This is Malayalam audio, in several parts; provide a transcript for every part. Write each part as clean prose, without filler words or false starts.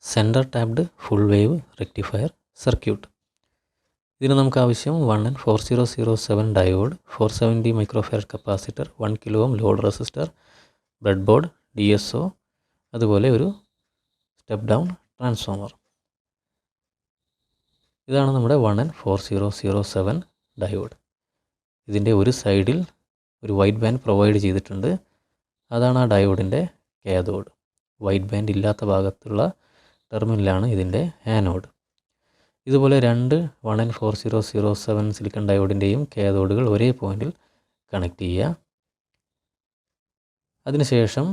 Centre tapped full wave rectifier circuit. ഇതിന് നമുക്ക് ആവശ്യം 1N4007 diode, 470 microfarad capacitor, 1 kilo ohm load resistor, bread board, DSO, അതുപോലെ ഒരു സ്റ്റെപ്പ് ഡൗൺ ട്രാൻസ്ഫോമർ. ഇതാണ് നമ്മുടെ 1N4007 ഡയോഡ്. ഇതിൻ്റെ ഒരു സൈഡിൽ ഒരു വൈറ്റ് ബാൻഡ് പ്രൊവൈഡ് ചെയ്തിട്ടുണ്ട്. അതാണ് ആ ഡയോഡിൻ്റെ കാഥോഡ്. വൈറ്റ് ബാൻഡ് ഇല്ലാത്ത ഭാഗത്തുള്ള ടെർമിനലാണ് ഇതിൻ്റെ ആനോഡ്. ഇതുപോലെ രണ്ട് 1N4007 സിലിക്കൺ ഡയോഡിൻ്റെയും കാഥോഡുകൾ ഒരേ പോയിന്റിൽ കണക്ട് ചെയ്യുക. അതിനുശേഷം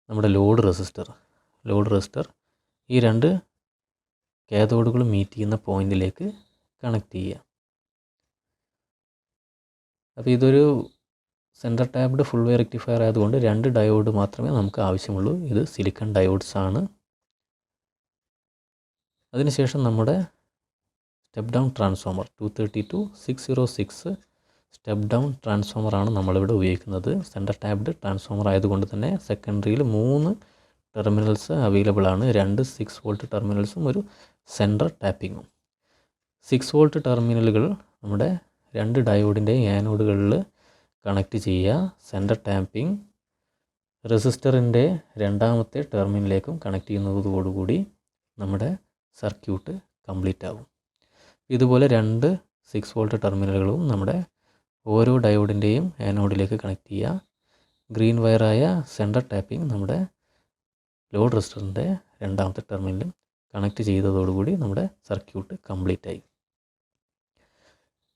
നമ്മുടെ ലോഡ് റെസിസ്റ്റർ ഈ രണ്ട് കാഥോഡുകൾ മീറ്റ് ചെയ്യുന്ന പോയിന്റിലേക്ക് കണക്ട് ചെയ്യുക. അപ്പോൾ ഇതൊരു centre tapped full wave rectifier ആയതുകൊണ്ട് രണ്ട് ഡയോഡ് മാത്രമേ നമുക്ക് ആവശ്യമുള്ളൂ. ഇത് സിലിക്കൺ ഡയോഡ്സ് ആണ്. അതിനുശേഷം നമ്മുടെ step down transformer 232-606 step down ട്രാൻസ്ഫോമറാണ് നമ്മളിവിടെ ഉപയോഗിക്കുന്നത്. സെൻറ്റർ ടാപ്ഡ് ട്രാൻസ്ഫോമർ ആയതുകൊണ്ട് തന്നെ സെക്കൻഡറിയിൽ 3 ടെർമിനൽസ് അവൈലബിൾ ആണ്. 2 6 വോൾട്ട് ടെർമിനൽസും ഒരു സെൻറ്റർ ടാപ്പിങ്ങും. 6 വോൾട്ട് ടെർമിനലുകൾ നമ്മുടെ രണ്ട് ഡയോഡിൻ്റെ ആനോഡുകളിൽ കണക്ട് ചെയ്യുക. സെൻറ്റർ ടാപ്പിംഗ് റെസിസ്റ്ററിൻ്റെ രണ്ടാമത്തെ ടെർമിനലിലേക്കും കണക്ട് ചെയ്യുന്നതോടുകൂടി നമ്മുടെ സർക്യൂട്ട് കംപ്ലീറ്റ് ആകും. ഇതുപോലെ രണ്ട് 6 വോൾട്ട് ടെർമിനലുകളും നമ്മുടെ ഓരോ ഡയോഡിൻ്റെയും ആനോഡിലേക്ക് കണക്ട് ചെയ്യുക. ഗ്രീൻ വയറായ സെൻറ്റർ ടാപ്പിംഗ് നമ്മുടെ ലോഡ് റെസിസ്റ്ററിൻ്റെ രണ്ടാമത്തെ ടെർമിനലും കണക്ട് ചെയ്തതോടുകൂടി നമ്മുടെ സർക്യൂട്ട് കംപ്ലീറ്റ് ആയി.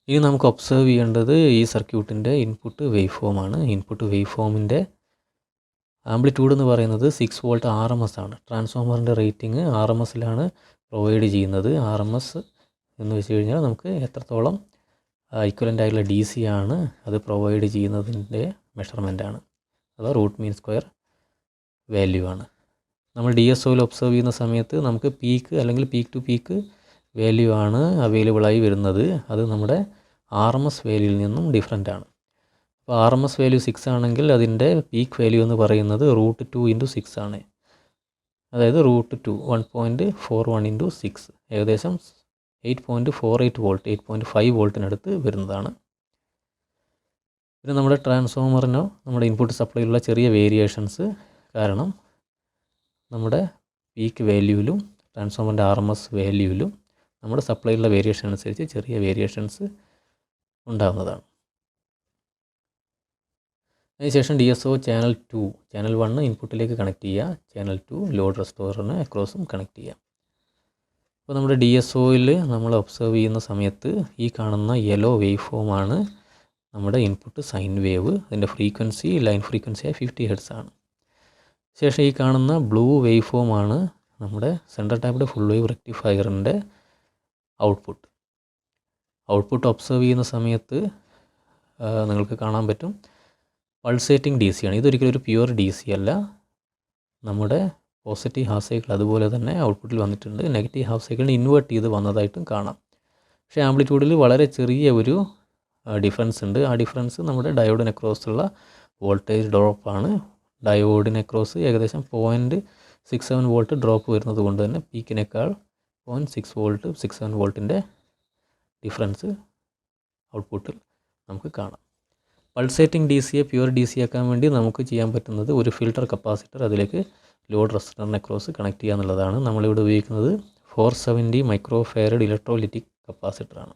ഇനി നമുക്ക് ഒബ്സർവ് ചെയ്യേണ്ടത് ഈ സർക്യൂട്ടിൻ്റെ ഇൻപുട്ട് വേവ് ഫോമാണ്. ഇൻപുട്ട് വേവ് ഫോമിൻ്റെ ആംപ്ലിറ്റ്യൂഡ് എന്ന് പറയുന്നത് 6 വോൾട്ട് RMS ആണ്. ട്രാൻസ്ഫോമറിൻ്റെ റേറ്റിംഗ് RMSലാണ് പ്രൊവൈഡ് ചെയ്യുന്നത്. RMS എന്ന് വെച്ച് കഴിഞ്ഞാൽ നമുക്ക് എത്രത്തോളം ഇക്വലൻ്റ് ആയിട്ടുള്ള DC ആണ് അത് പ്രൊവൈഡ് ചെയ്യുന്നതിൻ്റെ മെഷർമെൻറ്റാണ്. അഥവാ റൂട്ട് മീൻ സ്ക്വയർ വാല്യൂ ആണ്. നമ്മൾ DSOയിൽ ഒബ്സർവ് ചെയ്യുന്ന സമയത്ത് നമുക്ക് പീക്ക് അല്ലെങ്കിൽ പീക്ക് ടു പീക്ക് വാല്യൂ ആണ് അവൈലബിളായി വരുന്നത്. അത് നമ്മുടെ RMS വാല്യൂയിൽ നിന്നും ഡിഫറെൻ്റ് ആണ്. അപ്പോൾ RMS വാല്യൂ 6 ആണെങ്കിൽ അതിൻ്റെ പീക്ക് വാല്യൂ എന്ന് പറയുന്നത് √2 × 6 ആണ്. അതായത് √2 1.41 × 6 ഏകദേശം 8.48 വോൾട്ട് 8.5 വോൾട്ടിനടുത്ത് വരുന്നതാണ്. പിന്നെ നമ്മുടെ ട്രാൻസ്ഫോമറിനോ നമ്മുടെ ഇൻപുട്ട് സപ്ലൈയിലുള്ള ചെറിയ വേരിയേഷൻസ് കാരണം നമ്മുടെ പീക്ക് വാല്യൂവിലും ട്രാൻസ്ഫോമറിൻ്റെ RMS വാല്യൂവിലും നമ്മുടെ സപ്ലൈയിലുള്ള വേരിയേഷൻ അനുസരിച്ച് ചെറിയ വേരിയേഷൻസ് ഉണ്ടാകുന്നതാണ്. അതിനുശേഷം DSO ചാനൽ 2 ചാനൽ 1 ഇൻപുട്ടിലേക്ക് കണക്ട് ചെയ്യുക. ചാനൽ 2 ലോഡ് റെസ്റ്റോറിന് അക്രോസും കണക്ട് ചെയ്യാം. അപ്പോൾ നമ്മുടെ DSOയിൽ നമ്മൾ ഒബ്സർവ് ചെയ്യുന്ന സമയത്ത് ഈ കാണുന്ന യെല്ലോ വേവ് ഫോമാണ് നമ്മുടെ ഇൻപുട്ട് സൈൻ വേവ്. അതിൻ്റെ ഫ്രീക്വൻസി ലൈൻ ഫ്രീക്വൻസിയായ 50 ഹെർട്സ് ആണ്. ശേഷം ഈ കാണുന്ന ബ്ലൂ വേവ് ഫോമാണ് നമ്മുടെ സെൻറ്റർ ടാപ്ഡ് ഫുൾ വേവ് റെക്ടിഫയറിൻ്റെ ഔട്ട്പുട്ട് ഒബ്സർവ് ചെയ്യുന്ന സമയത്ത് നിങ്ങൾക്ക് കാണാൻ പറ്റും പൾസേറ്റിംഗ് DC ആണ്. ഇതൊരിക്കലും ഒരു പ്യുവർ DC അല്ല. നമ്മുടെ പോസിറ്റീവ് ഹാഫ് സൈക്കിൾ അതുപോലെ തന്നെ ഔട്ട്പുട്ടിൽ വന്നിട്ടുണ്ട്. നെഗറ്റീവ് ഹാഫ് സൈക്കിളിന് ഇൻവേർട്ട് ചെയ്ത് വന്നതായിട്ടും കാണാം. പക്ഷേ ആംപ്ലിറ്റ്യൂഡിൽ വളരെ ചെറിയ ഒരു ഡിഫറൻസ് ഉണ്ട്. ആ ഡിഫറൻസ് നമ്മുടെ ഡയോഡിന് അക്രോസുള്ള വോൾട്ടേജ് ഡ്രോപ്പാണ്. ഡയോഡിന് അക്രോസ് ഏകദേശം 0.67 വോൾട്ട് ഡ്രോപ്പ് വരുന്നത് കൊണ്ട് തന്നെ പീക്കിനേക്കാൾ 0.67 വോൾട്ടിൻ്റെ ഡിഫറൻസ് ഔട്ട്പുട്ടിൽ നമുക്ക് കാണാം. പൾസേറ്റിംഗ് DCയെ പ്യുവർ DC ആക്കാൻ വേണ്ടി നമുക്ക് ചെയ്യാൻ പറ്റുന്നത് ഒരു ഫിൽട്ടർ കപ്പാസിറ്റർ അതിലേക്ക് ലോഡ് റെസിസ്റ്ററിന് അക്രോസ് കണക്ട് ചെയ്യുക എന്നുള്ളതാണ്. നമ്മളിവിടെ ഉപയോഗിക്കുന്നത് 470 മൈക്രോഫാരഡ് ഇലക്ട്രോലിറ്റിക് കപ്പാസിറ്ററാണ്.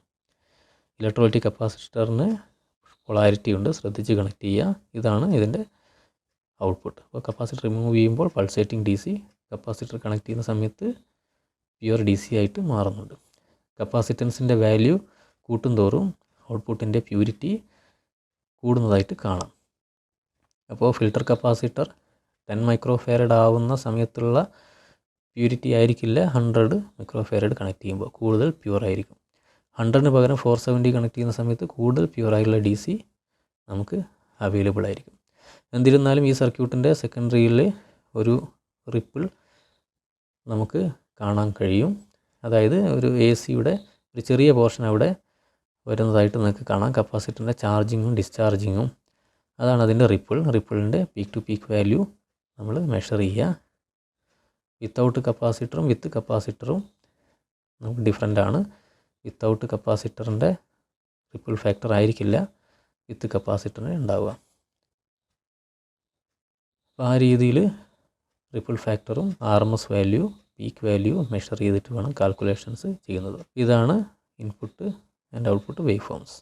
ഇലക്ട്രോലിറ്റിക് കപ്പാസിറ്ററിന് പൊളാരിറ്റി ഉണ്ട്, ശ്രദ്ധിച്ച് കണക്ട് ചെയ്യുക. ഇതാണ് ഇതിൻ്റെ ഔട്ട്പുട്ട്. അപ്പോൾ കപ്പാസിറ്റർ റിമൂവ് ചെയ്യുമ്പോൾ പൾസേറ്റിംഗ് DC, കപ്പാസിറ്റർ കണക്ട് ചെയ്യുന്ന സമയത്ത് പ്യുവർ DC ആയിട്ട് മാറുന്നുണ്ട്. കപ്പാസിറ്റൻസിൻ്റെ വാല്യൂ കൂട്ടുന്തോറും ഔട്ട്പുട്ടിൻ്റെ പ്യൂരിറ്റി കൂടുന്നതായിട്ട് കാണാം. അപ്പോൾ ഫിൽട്ടർ കപ്പാസിറ്റർ 10 മൈക്രോഫാരഡ് ആവുന്ന സമയത്തുള്ള പ്യൂരിറ്റി ആയിരിക്കില്ല 100 മൈക്രോഫാരഡ് കണക്ട് ചെയ്യുമ്പോൾ കൂടുതൽ പ്യുവർ ആയിരിക്കും. 100ന് പകരം 470 കണക്ട് ചെയ്യുന്ന സമയത്ത് കൂടുതൽ പ്യുവറായിട്ടുള്ള DC നമുക്ക് അവൈലബിൾ ആയിരിക്കും. എന്നിരുന്നാലും ഈ സർക്യൂട്ടിൻ്റെ സെക്കൻഡറിയിൽ ഒരു റിപ്പിൾ നമുക്ക് കാണാൻ കഴിയും. അതായത് ഒരു AC-യുടെ ഒരു ചെറിയ പോർഷൻ അവിടെ വരുന്നതായിട്ട് നിങ്ങൾക്ക് കാണാം. കപ്പാസിറ്ററിൻ്റെ ചാർജിങ്ങും ഡിസ്ചാർജിങ്ങും അതാണ് അതിൻ്റെ റിപ്പിളിൻ്റെ പീക്ക് ടു പീക്ക് വാല്യൂ നമ്മൾ മെഷർ ചെയ്യുക. വിത്തൗട്ട് കപ്പാസിറ്ററും വിത്ത് കപ്പാസിറ്ററും നമുക്ക് ഡിഫറൻ്റ് ആണ്. വിത്തൗട്ട് കപ്പാസിറ്ററിൻ്റെ റിപ്പിൾ ഫാക്ടർ ആയിരിക്കില്ല വിത്ത് കപ്പാസിറ്ററിന് ഉണ്ടാവുക. അപ്പോൾ ആ രീതിയിൽ റിപ്പിൾ ഫാക്ടറും RMS value, peak value measure ചെയ്തിട്ട് വേണം കാൽക്കുലേഷൻസ് ചെയ്യുന്നത്. ഇതാണ് input and output wave forms.